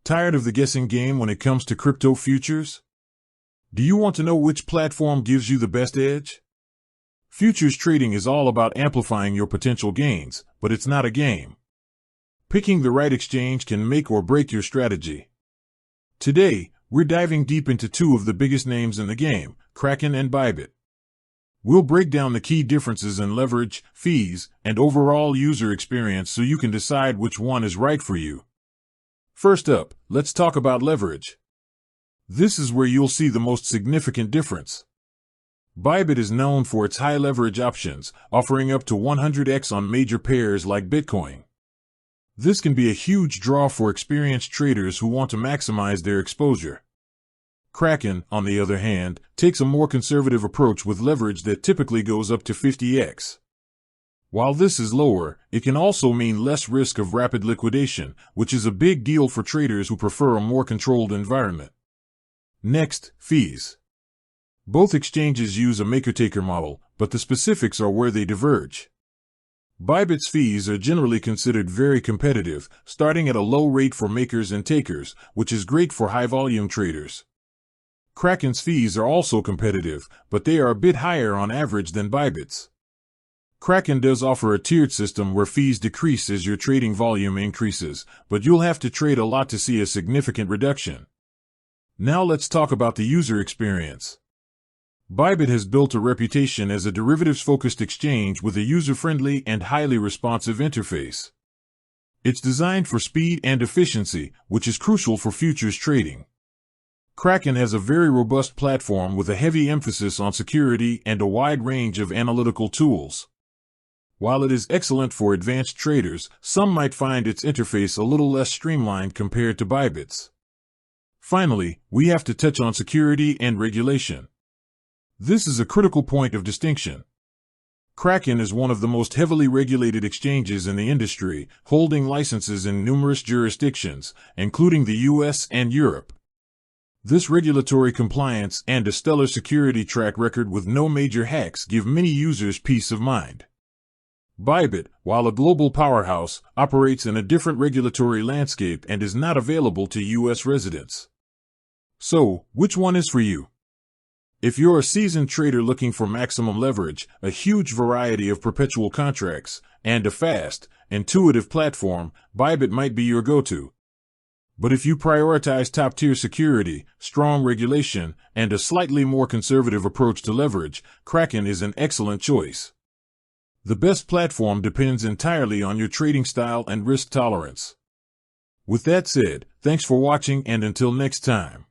Tired of the guessing game when it comes to crypto futures? Do you want to know which platform gives you the best edge? Futures trading is all about amplifying your potential gains, but it's not a game. Picking the right exchange can make or break your strategy. Today, we're diving deep into two of the biggest names in the game, Kraken and Bybit. We'll break down the key differences in leverage, fees, and overall user experience so you can decide which one is right for you. First up, let's talk about leverage. This is where you'll see the most significant difference. Bybit is known for its high leverage options, offering up to 100x on major pairs like Bitcoin. This can be a huge draw for experienced traders who want to maximize their exposure. Kraken, on the other hand, takes a more conservative approach with leverage that typically goes up to 50x. While this is lower, it can also mean less risk of rapid liquidation, which is a big deal for traders who prefer a more controlled environment. Next, fees. Both exchanges use a maker-taker model, but the specifics are where they diverge. Bybit's fees are generally considered very competitive, starting at a low rate for makers and takers, which is great for high-volume traders. Kraken's fees are also competitive, but they are a bit higher on average than Bybit's. Kraken does offer a tiered system where fees decrease as your trading volume increases, but you'll have to trade a lot to see a significant reduction. Now let's talk about the user experience. Bybit has built a reputation as a derivatives-focused exchange with a user-friendly and highly responsive interface. It's designed for speed and efficiency, which is crucial for futures trading. Kraken has a very robust platform with a heavy emphasis on security and a wide range of analytical tools. While it is excellent for advanced traders, some might find its interface a little less streamlined compared to Bybit's. Finally, we have to touch on security and regulation. This is a critical point of distinction. Kraken is one of the most heavily regulated exchanges in the industry, holding licenses in numerous jurisdictions, including the US and Europe. This regulatory compliance and a stellar security track record with no major hacks give many users peace of mind. Bybit, while a global powerhouse, operates in a different regulatory landscape and is not available to US residents. So, which one is for you? If you're a seasoned trader looking for maximum leverage, a huge variety of perpetual contracts, and a fast, intuitive platform, Bybit might be your go-to. But if you prioritize top-tier security, strong regulation, and a slightly more conservative approach to leverage, Kraken is an excellent choice. The best platform depends entirely on your trading style and risk tolerance. With that said, thanks for watching and until next time.